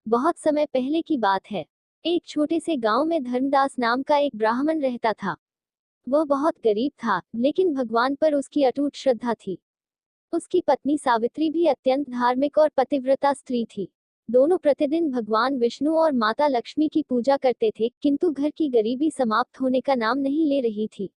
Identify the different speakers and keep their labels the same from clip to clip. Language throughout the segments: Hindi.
Speaker 1: बहुत समय पहले की बात है। एक छोटे से गांव में धर्मदास नाम का एक ब्राह्मण रहता था। वह बहुत गरीब था, लेकिन भगवान पर उसकी अटूट श्रद्धा थी। उसकी पत्नी सावित्री भी अत्यंत धार्मिक और पतिव्रता स्त्री थी। दोनों प्रतिदिन भगवान विष्णु और माता लक्ष्मी की पूजा करते थे, किंतु घर की गरीबी समाप्त होने का नाम नहीं ले रही थी।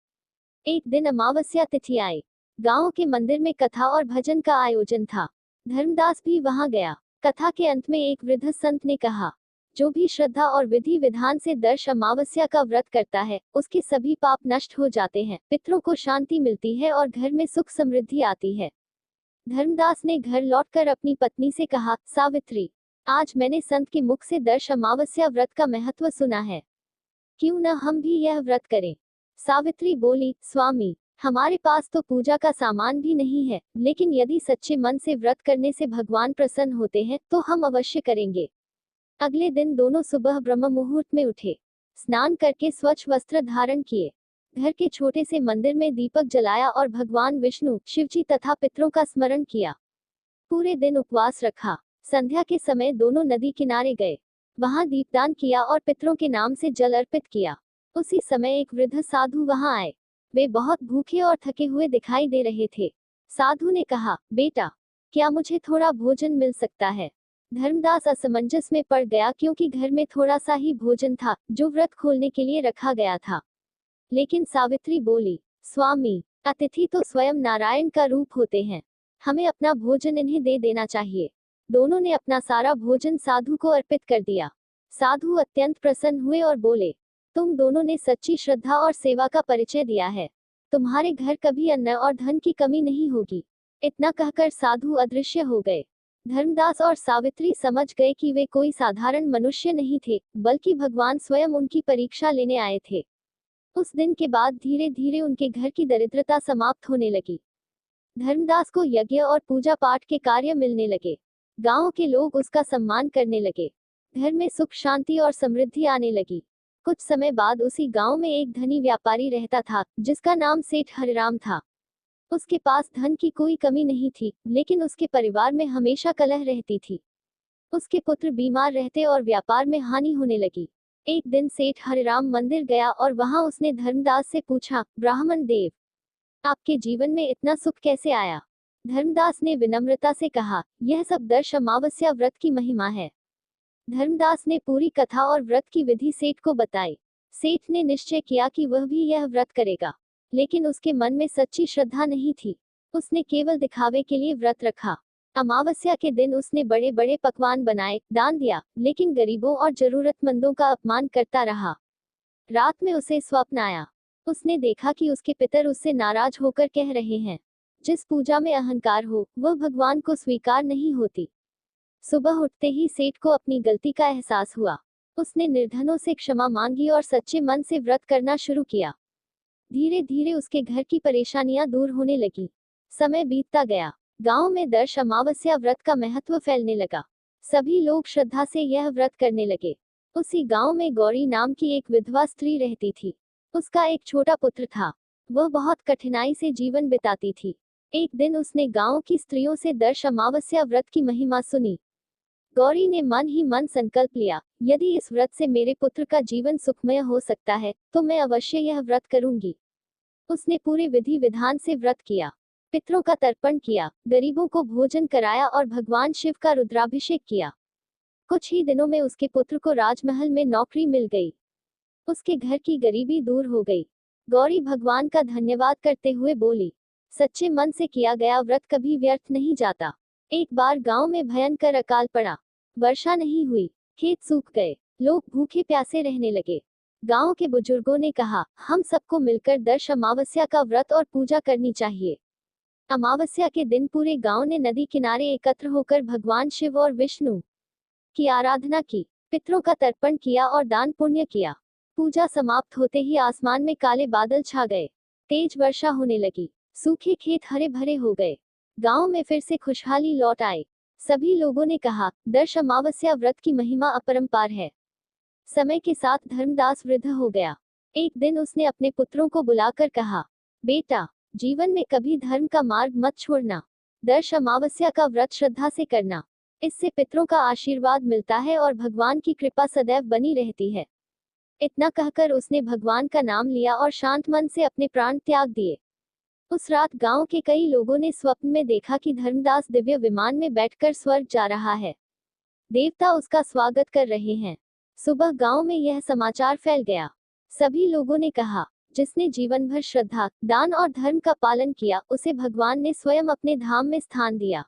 Speaker 1: एक दिन अमावस्या तिथि आई। गांव के मंदिर में कथा और भजन का आयोजन था। धर्मदास भी वहां गया। कथा के अंत में एक वृद्ध संत ने कहा, जो भी श्रद्धा और विधि विधान से दर्श अमावस्या का व्रत करता है, उसके सभी पाप नष्ट हो जाते हैं, पितरों को शांति मिलती है और घर में सुख समृद्धि आती है। धर्मदास ने घर लौटकर अपनी पत्नी से कहा, सावित्री, आज मैंने संत के मुख से दर्श अमावस्या व्रत का महत्व सुना है। क्यों न हम भी यह व्रत करें। सावित्री बोली, स्वामी, हमारे पास तो पूजा का सामान भी नहीं है, लेकिन यदि सच्चे मन से व्रत करने से भगवान प्रसन्न होते हैं तो हम अवश्य करेंगे। अगले दिन दोनों सुबह ब्रह्म मुहूर्त में उठे, स्नान करके स्वच्छ वस्त्र धारण किए, घर के छोटे से मंदिर में दीपक जलाया और भगवान विष्णु, शिवजी तथा पितरों का स्मरण किया। पूरे दिन उपवास रखा। संध्या के समय दोनों नदी किनारे गए, वहां दीपदान किया और पितरों के नाम से जल अर्पित किया। उसी समय एक वृद्ध साधु वहां आए। वे बहुत भूखे और थके हुए दिखाई दे रहे थे। साधु ने कहा, बेटा, क्या मुझे थोड़ा भोजन मिल सकता है। धर्मदास असमंजस में पड़ गया, क्योंकि घर में थोड़ा सा ही भोजन था जो व्रत खोलने के लिए रखा गया था। लेकिन सावित्री बोली, स्वामी, अतिथि तो स्वयं नारायण का रूप होते हैं, हमें अपना भोजन इन्हें दे देना चाहिए। दोनों ने अपना सारा भोजन साधु को अर्पित कर दिया। साधु अत्यंत प्रसन्न हुए और बोले, तुम दोनों ने सच्ची श्रद्धा और सेवा का परिचय दिया है। तुम्हारे घर कभी अन्न और धन की कमी नहीं होगी। इतना कहकर साधु अदृश्य हो गए। धर्मदास और सावित्री समझ गए कि वे कोई साधारण मनुष्य नहीं थे, बल्कि भगवान स्वयं उनकी परीक्षा लेने आए थे। उस दिन के बाद धीरे धीरे उनके घर की दरिद्रता समाप्त होने लगी। धर्मदास को यज्ञ और पूजा पाठ के कार्य मिलने लगे। गांव के लोग उसका सम्मान करने लगे। घर में सुख शांति और समृद्धि आने लगी। कुछ समय बाद उसी गांव में एक धनी व्यापारी रहता था, जिसका नाम सेठ हरिराम था। उसके पास धन की कोई कमी नहीं थी, लेकिन उसके परिवार में हमेशा कलह रहती थी। उसके पुत्र बीमार रहते और व्यापार में हानि होने लगी। एक दिन सेठ हरिराम मंदिर गया और वहां उसने धर्मदास से पूछा, ब्राह्मण देव, आपके जीवन में इतना सुख कैसे आया। धर्मदास ने विनम्रता से कहा, यह सब दर्श अमावस्या व्रत की महिमा है। धर्मदास ने पूरी कथा और व्रत की विधि सेठ को बताई। सेठ ने निश्चय किया कि वह भी यह व्रत करेगा, लेकिन उसके मन में सच्ची श्रद्धा नहीं थी। उसने केवल दिखावे के लिए व्रत रखा। अमावस्या के दिन उसने बड़े बड़े पकवान बनाए, दान दिया, लेकिन गरीबों और जरूरतमंदों का अपमान करता रहा। रात में उसे स्वप्न आया। उसने देखा कि उसके पितर उससे नाराज होकर कह रहे हैं, जिस पूजा में अहंकार हो, वह भगवान को स्वीकार नहीं होती। सुबह उठते ही सेठ को अपनी गलती का एहसास हुआ। उसने निर्धनों से क्षमा मांगी और सच्चे मन से व्रत करना शुरू किया। धीरे धीरे उसके घर की परेशानियां दूर होने लगी। समय बीतता गया। गांव में दर्श अमावस्या व्रत का महत्व फैलने लगा। सभी लोग श्रद्धा से यह व्रत करने लगे। उसी गांव में गौरी नाम की एक विधवा स्त्री रहती थी। उसका एक छोटा पुत्र था। वह बहुत कठिनाई से जीवन बिताती थी। एक दिन उसने गांव की स्त्रियों से दर्श अमावस्या व्रत की महिमा सुनी। गौरी ने मन ही मन संकल्प लिया, यदि इस व्रत से मेरे पुत्र का जीवन सुखमय हो सकता है, तो मैं अवश्य यह व्रत करूंगी। उसने पूरे विधि विधान से व्रत किया, पितरों का तर्पण किया, गरीबों को भोजन कराया और भगवान शिव का रुद्राभिषेक किया। कुछ ही दिनों में उसके पुत्र को राजमहल में नौकरी मिल गई। उसके घर की गरीबी दूर हो गई। गौरी भगवान का धन्यवाद करते हुए बोली, सच्चे मन से किया गया व्रत कभी व्यर्थ नहीं जाता। एक बार गांव में भयंकर अकाल पड़ा। वर्षा नहीं हुई, खेत सूख गए, लोग भूखे प्यासे रहने लगे। गांव के बुजुर्गों ने कहा, हम सबको मिलकर दर्श अमावस्या का व्रत और पूजा करनी चाहिए। अमावस्या के दिन पूरे गांव ने नदी किनारे एकत्र होकर भगवान शिव और विष्णु की आराधना की, पितरों का तर्पण किया और दान पुण्य किया। पूजा समाप्त होते ही आसमान में काले बादल छा गए। तेज वर्षा होने लगी। सूखे खेत हरे भरे हो गए। गांव में फिर से खुशहाली लौट आई। सभी लोगों ने कहा, दर्श अमावस्या व्रत की महिमा अपरंपार है। समय के साथ धर्मदास वृद्ध हो गया। एक दिन उसने अपने पुत्रों को बुलाकर कहा, बेटा, जीवन में कभी धर्म का मार्ग मत छोड़ना। दर्श अमावस्या का व्रत श्रद्धा से करना। इससे पितरों का आशीर्वाद मिलता है और भगवान की कृपा सदैव बनी रहती है। इतना कहकर उसने भगवान का नाम लिया और शांत मन से अपने प्राण त्याग दिए। उस रात गांव के कई लोगों ने स्वप्न में देखा कि धर्मदास दिव्य विमान में बैठकर स्वर्ग जा रहा है। देवता उसका स्वागत कर रहे हैं। सुबह गांव में यह समाचार फैल गया। सभी लोगों ने कहा, जिसने जीवन भर श्रद्धा, दान और धर्म का पालन किया, उसे भगवान ने स्वयं अपने धाम में स्थान दिया।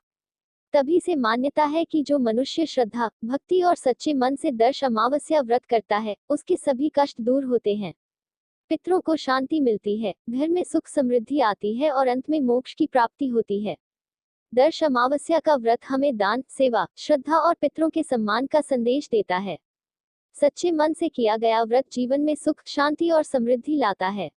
Speaker 1: तभी से मान्यता है कि जो मनुष्य श्रद्धा, भक्ति और सच्चे मन से दर्श अमावस्या व्रत करता है, उसके सभी कष्ट दूर होते हैं, पितरों को शांति मिलती है, घर में सुख समृद्धि आती है और अंत में मोक्ष की प्राप्ति होती है। दर्श अमावस्या का व्रत हमें दान, सेवा, श्रद्धा और पितरों के सम्मान का संदेश देता है। सच्चे मन से किया गया व्रत जीवन में सुख, शांति और समृद्धि लाता है।